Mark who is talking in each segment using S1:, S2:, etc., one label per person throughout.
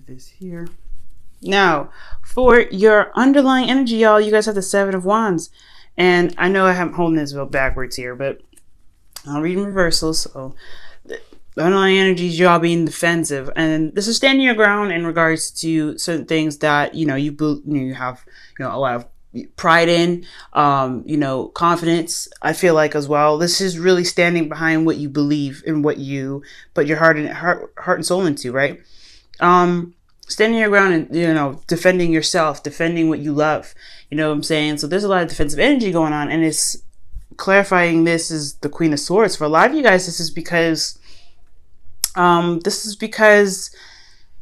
S1: move this here. Now, for your underlying energy, y'all, you guys have the Seven of Wands. And I know I'm holding this backwards here, but I'll read in reversal. So, the underlying energy is y'all being defensive. And this is standing your ground in regards to certain things that, you have, a lot of pride in, confidence. I feel like as well, this is really standing behind what you believe and what you put your heart and soul into, right? Standing your ground and, defending yourself, defending what you love, you know what I'm saying? So there's a lot of defensive energy going on, and it's clarifying. This is the Queen of Swords. For a lot of you guys, this is because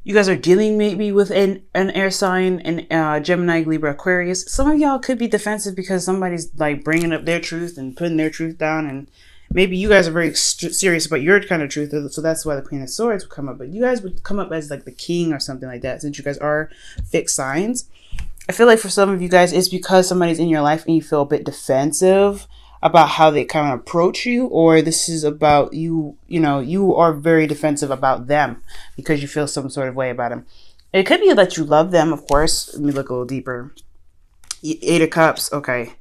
S1: you guys are dealing maybe with an air sign, an Gemini, Libra, Aquarius. Some of y'all could be defensive because somebody's like bringing up their truth and putting their truth down, and maybe you guys are very serious about your kind of truth, so that's why the Queen of Swords would come up. But you guys would come up as like the king or something like that, since you guys are fixed signs. I feel like for some of you guys, it's because somebody's in your life and you feel a bit defensive about how they kind of approach you, or this is about you are very defensive about them because you feel some sort of way about them. It could be that you love them, of course. Let me look a little deeper. Eight of Cups, okay.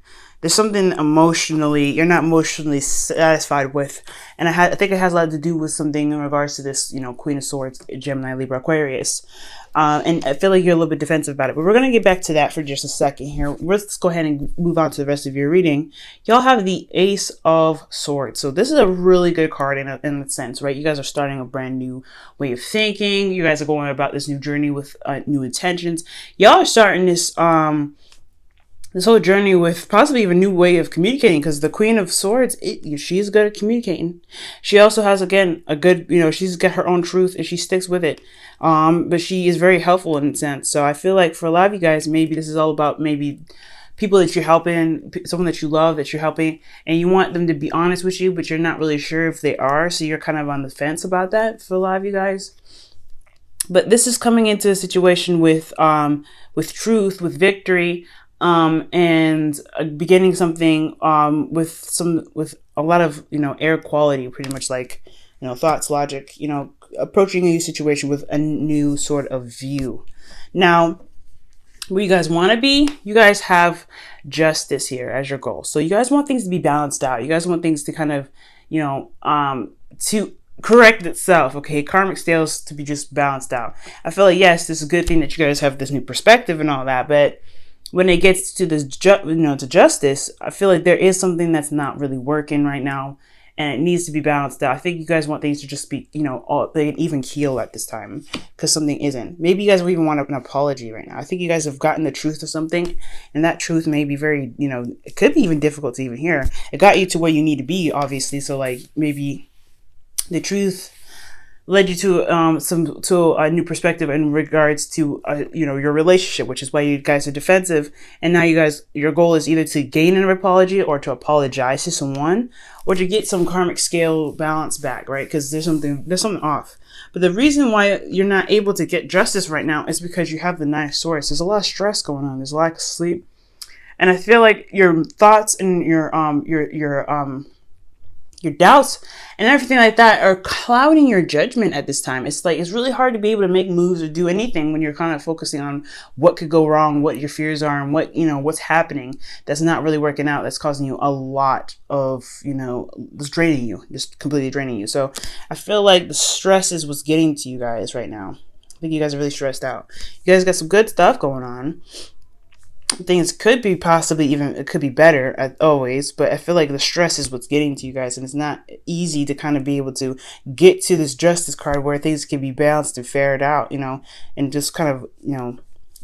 S1: There's something you're not emotionally satisfied with. And I think it has a lot to do with something in regards to this, Queen of Swords, Gemini, Libra, Aquarius. And I feel like you're a little bit defensive about it. But we're going to get back to that for just a second here. Let's go ahead and move on to the rest of your reading. Y'all have the Ace of Swords. So this is a really good card in a sense, right? You guys are starting a brand new way of thinking. You guys are going about this new journey with new intentions. Y'all are starting this whole journey with possibly even a new way of communicating, because the Queen of Swords, she's good at communicating. She also has, again, a good, she's got her own truth and she sticks with it. But she is very helpful in a sense. So I feel like for a lot of you guys, maybe this is all about maybe people that you're helping, someone that you love that you're helping, and you want them to be honest with you, but you're not really sure if they are. So you're kind of on the fence about that for a lot of you guys. But this is coming into a situation with truth, with victory, and beginning something with a lot of air quality, pretty much like thoughts, logic, approaching a new situation with a new sort of view. Now, where you guys want to be, you guys have justice here as your goal. So you guys want things to be balanced out. You guys want things to kind of to correct itself. Okay, karmic scales to be just balanced out. I feel like, yes, this is a good thing that you guys have this new perspective and all that, but when it gets to this, to justice, I feel like there is something that's not really working right now, and it needs to be balanced out. I think you guys want things to just be, they can even keel at this time because something isn't. Maybe you guys will even want an apology right now. I think you guys have gotten the truth of something, and that truth may be very, it could be even difficult to even hear. It got you to where you need to be, obviously. So like maybe the truth led you to a new perspective in regards to your relationship, which is why you guys are defensive. And now your goal is either to gain an apology or to apologize to someone, or to get some karmic scale balance back, right? Because there's something off. But the reason why you're not able to get justice right now is because you have the Nine of Swords. There's a lot of stress going on. There's a lack of sleep, and I feel like your thoughts and your doubts and everything like that are clouding your judgment at this time. It's like, it's really hard to be able to make moves or do anything when you're kind of focusing on what could go wrong, what your fears are, and what's happening that's not really working out, that's causing you a lot of, that's draining you, just completely draining you. So I feel like the stress is what's getting to you guys right now. I think you guys are really stressed out. You guys got some good stuff going on. Things could be it could be better always, but I feel like the stress is what's getting to you guys, and it's not easy to kind of be able to get to this justice card where things can be balanced and faired out, and just kind of,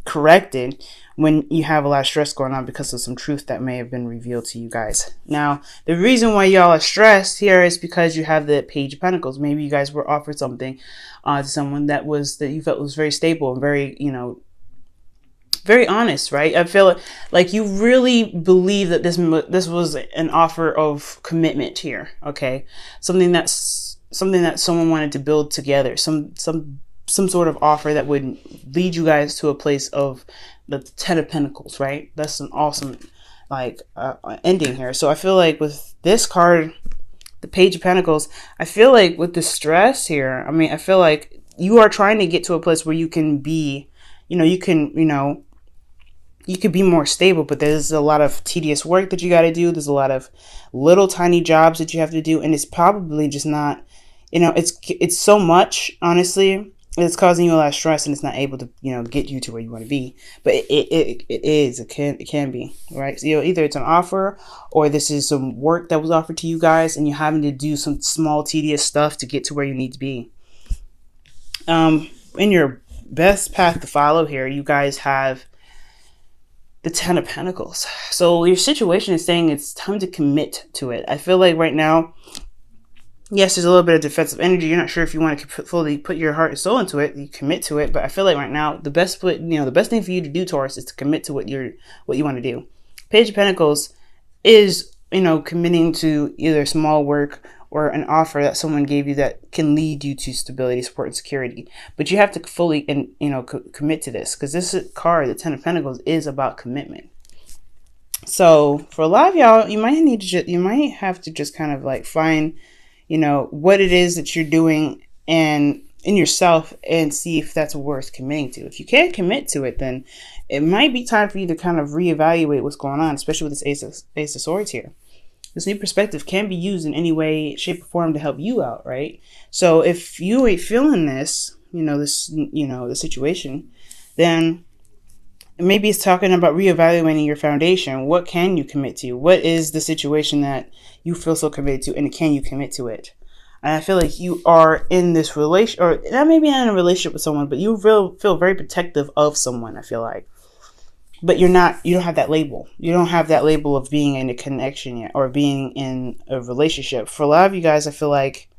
S1: corrected when you have a lot of stress going on because of some truth that may have been revealed to you guys. Now, the reason why y'all are stressed here is because you have the Page of Pentacles. Maybe you guys were offered something to someone that you felt was very stable and very, very honest, right? I feel like you really believe that this was an offer of commitment here, okay? Something that someone wanted to build together, some sort of offer that would lead you guys to a place of the Ten of Pentacles, right? That's an awesome ending here. So I feel like with this card, the Page of Pentacles, I feel like with the stress here, I feel like you are trying to get to a place where you can be, you can, you could be more stable, but there's a lot of tedious work that you got to do. There's a lot of little tiny jobs that you have to do. And it's probably just not, it's so much, honestly, it's causing you a lot of stress, and it's not able to, get you to where you want to be. But it can be, right? So, either it's an offer, or this is some work that was offered to you guys, and you're having to do some small tedious stuff to get to where you need to be. In your best path to follow here, you guys have the Ten of Pentacles. So your situation is saying it's time to commit to it. I feel like right now, yes, there's a little bit of defensive energy. You're not sure if you want to fully put your heart and soul into it. You commit to it, but I feel like right now the best thing for you to do, Taurus, is to commit to what you want to do. Page of Pentacles is committing to either small work or an offer that someone gave you that can lead you to stability, support, and security. But you have to fully commit to this, because this card, the Ten of Pentacles, is about commitment. So for a lot of y'all, you might have to just kind of like find, what it is that you're doing and in yourself, and see if that's worth committing to. If you can't commit to it, then it might be time for you to kind of reevaluate what's going on, especially with this Ace of Swords here. This new perspective can be used in any way, shape, or form to help you out, right? So if you ain't feeling this, the situation, then maybe it's talking about reevaluating your foundation. What can you commit to? What is the situation that you feel so committed to, and can you commit to it? And I feel like you are in this relation, or not maybe not in a relationship with someone, but you feel very protective of someone, I feel like. But you don't have that label. You don't have that label of being in a connection yet, or being in a relationship. For a lot of you guys, I feel like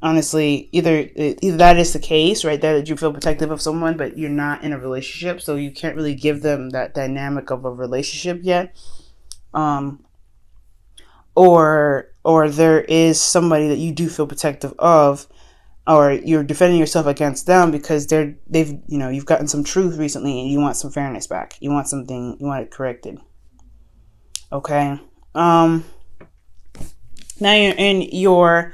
S1: honestly, either that is the case right there, that you feel protective of someone, but you're not in a relationship, so you can't really give them that dynamic of a relationship yet. Or there is somebody that you do feel protective of, or you're defending yourself against them because you've gotten some truth recently, and you want some fairness back. You want it corrected. Okay. Now you're in your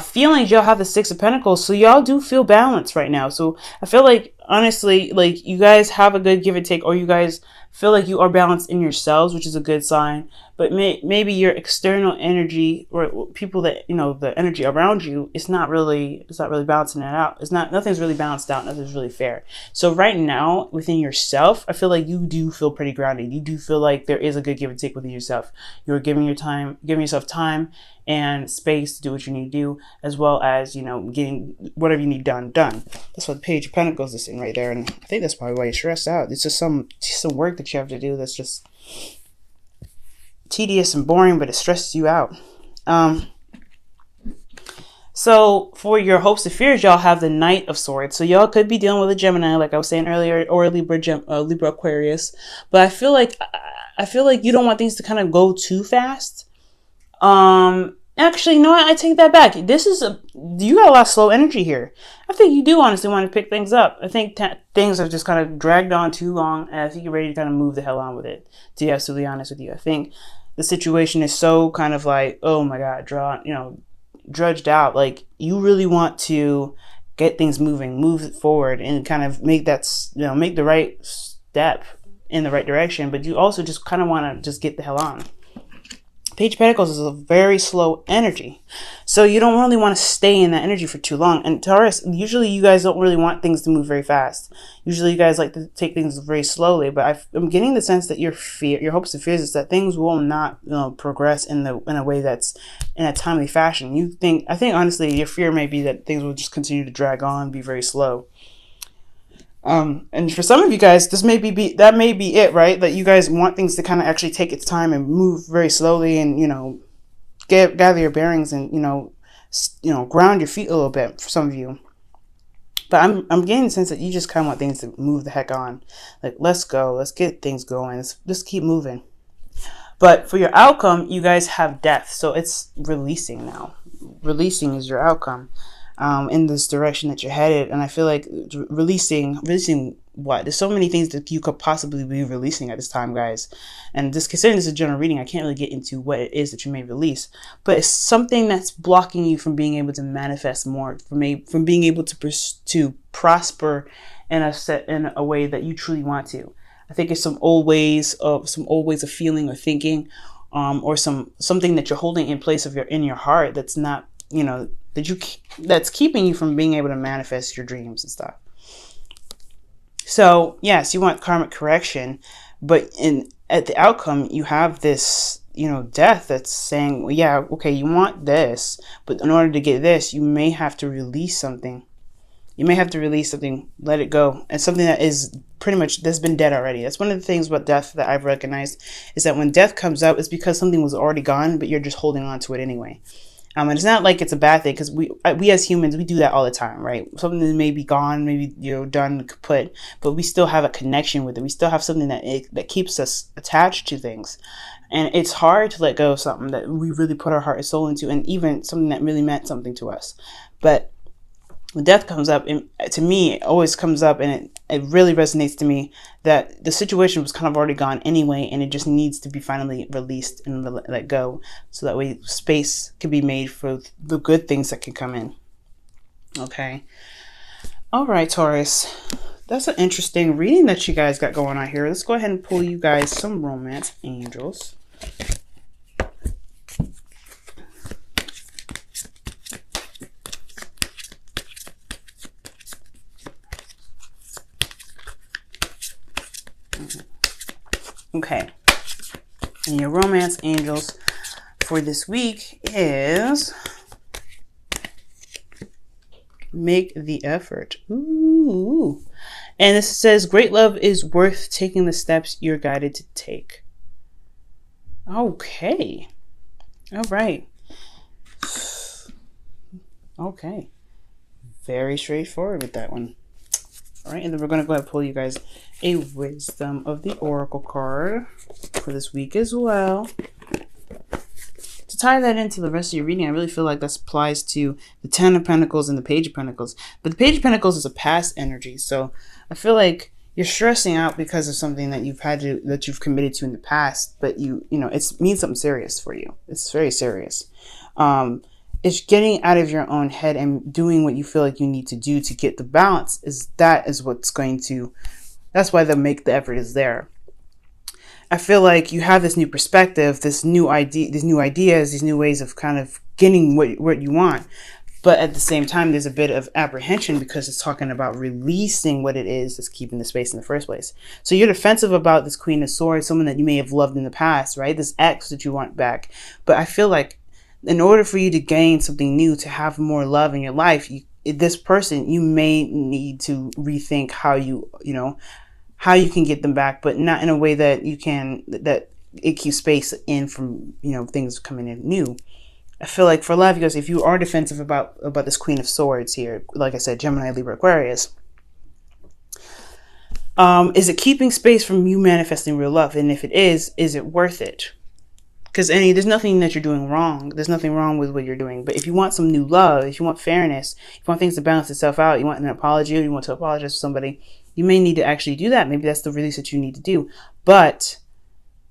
S1: feelings. Y'all have the Six of Pentacles, so y'all do feel balanced right now. So I feel like, honestly, like you guys have a good give and take, or you guys feel like you are balanced in yourselves, which is a good sign. But maybe your external energy, or people that, the energy around you, it's not really balancing it out. Nothing's really balanced out. Nothing's really fair. So right now, within yourself, I feel like you do feel pretty grounded. You do feel like there is a good give and take within yourself. You're giving yourself time and space to do what you need to do, as well as, getting whatever you need done. That's what the Page of Pentacles is in right there. And I think that's probably why you're stressed out. It's just some work that you have to do that's just tedious and boring, but it stresses you out. So for your hopes and fears, y'all have the Knight of Swords. So y'all could be dealing with a Gemini, like I was saying earlier, or a Libra Aquarius. But I feel like you don't want things to kind of go too fast. Actually, no, I take that back. You got a lot of slow energy here. I think you do honestly want to pick things up. I think things have just kind of dragged on too long, and I think you're ready to kind of move the hell on with it, to be absolutely honest with you. I think the situation is so kind of like, oh my God, drudged out. Like, you really want to get things moving, move it forward, and kind of make that, make the right step in the right direction. But you also just kind of want to just get the hell on. Page of Pentacles is a very slow energy. So you don't really want to stay in that energy for too long. And Taurus, usually you guys don't really want things to move very fast. Usually you guys like to take things very slowly. But I'm getting the sense that your hopes and fears is that things will not progress in a way that's in a timely fashion. I think honestly your fear may be that things will just continue to drag on, be very slow. And for some of you guys, that may be it, right? That you guys want things to kind of actually take its time and move very slowly, and gather your bearings, and ground your feet a little bit for some of you. But I'm getting the sense that you just kind of want things to move the heck on. Like, let's go, let's get things going, let's just keep moving. But for your outcome, you guys have Death, so it's releasing now. Releasing is your outcome. in this direction that you're headed. And I feel like releasing what? There's so many things that you could possibly be releasing at this time, guys. And just considering this is a general reading, I can't really get into what it is that you may release, but it's something that's blocking you from being able to manifest more, from being able to prosper in a way that you truly want to. I think it's some old ways of feeling or thinking, or something that you're holding in place in your heart that's not, that's keeping you from being able to manifest your dreams and stuff. So yes, you want karmic correction, but at the outcome, you have this, death that's saying, well, yeah, okay, you want this, but in order to get this, you may have to release something. Let it go. And something that is pretty much, that's been dead already. That's one of the things about death that I've recognized, is that when death comes up, it's because something was already gone, but you're just holding on to it anyway. And it's not like it's a bad thing, because we as humans, we do that all the time, right? Something that may be gone, maybe, done, kaput, but we still have a connection with it. We still have something that keeps us attached to things. And it's hard to let go of something that we really put our heart and soul into, and even something that really meant something to us. But when death comes up, to me, it always comes up, and it really resonates to me that the situation was kind of already gone anyway, and it just needs to be finally released and let go, so that way space can be made for the good things that can come in. Okay. All right, Taurus. That's an interesting reading that you guys got going on here. Let's go ahead and pull you guys some romance angels. Okay, and your romance angels for this week is make the effort. Ooh. And this says, great love is worth taking the steps you're guided to take. Okay. All right. Okay. Very straightforward with that one. All right, and then we're going to go ahead and pull you guys a Wisdom of the Oracle card for this week as well. To tie that into the rest of your reading, I really feel like this applies to the Ten of Pentacles and the Page of Pentacles. But the Page of Pentacles is a past energy, so I feel like you're stressing out because of something that you've committed to in the past, but it means something serious for you. It's very serious. It's getting out of your own head and doing what you feel like you need to do to get the balance. That's why the make the effort is there. I feel like you have this new perspective, these new ideas, these new ways of kind of getting what you want. But at the same time, there's a bit of apprehension because it's talking about releasing what it is that's keeping the space in the first place. So you're defensive about this Queen of Swords, someone that you may have loved in the past, right? This ex that you want back. But I feel like in order for you to gain something new, to have more love in your life, this person, you may need to rethink how you can get them back, but not in a way that it keeps space in from, things coming in new. I feel like for a lot of you guys, if you are defensive about this Queen of Swords here, like I said, Gemini, Libra, Aquarius, is it keeping space from you manifesting real love? And if it is it worth it? Because there's nothing that you're doing wrong. There's nothing wrong with what you're doing. But if you want some new love, if you want fairness, if you want things to balance itself out, you want an apology, or you want to apologize to somebody, you may need to actually do that. Maybe that's the release that you need to do. But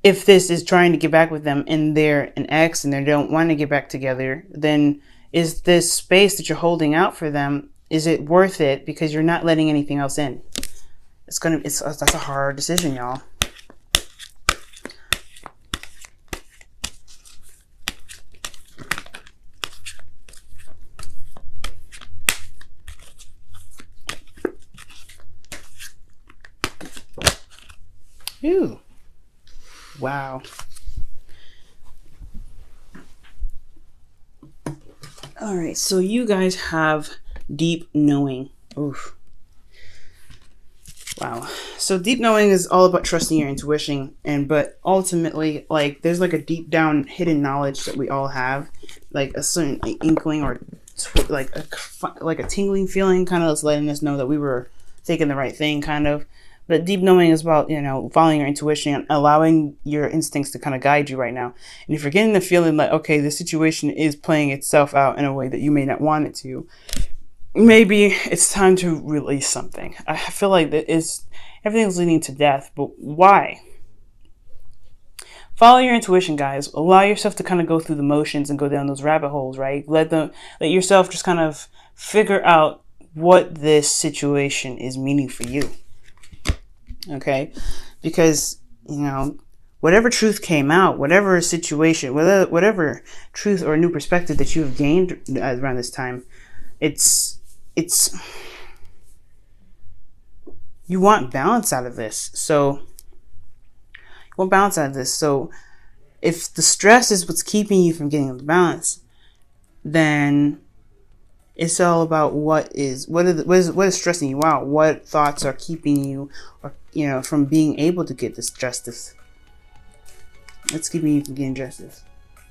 S1: if this is trying to get back with them and they're an ex and they don't want to get back together, then is this space that you're holding out for them, is it worth it? Because you're not letting anything else in. That's a hard decision, y'all. Ew. Wow. All right, so you guys have deep knowing. Oof. Wow. So deep knowing is all about trusting your intuition, but ultimately, like, there's like a deep down hidden knowledge that we all have, like a certain inkling or like a tingling feeling, kind of that's letting us know that we were thinking the right thing, kind of. But deep knowing is about, following your intuition and allowing your instincts to kind of guide you right now. And if you're getting the feeling like, okay, the situation is playing itself out in a way that you may not want it to, maybe it's time to release something. I feel like that is everything's leading to death, but why? Follow your intuition, guys. Allow yourself to kind of go through the motions and go down those rabbit holes, right? Let yourself just kind of figure out what this situation is meaning for you. Okay? Because, whatever truth came out, whatever situation, whatever truth or new perspective that you have gained around this time, it's you want balance out of this. So if the stress is what's keeping you from getting the balance, then it's all about what is stressing you out, what thoughts are keeping you, or from being able to get this justice. What's keeping you from getting justice?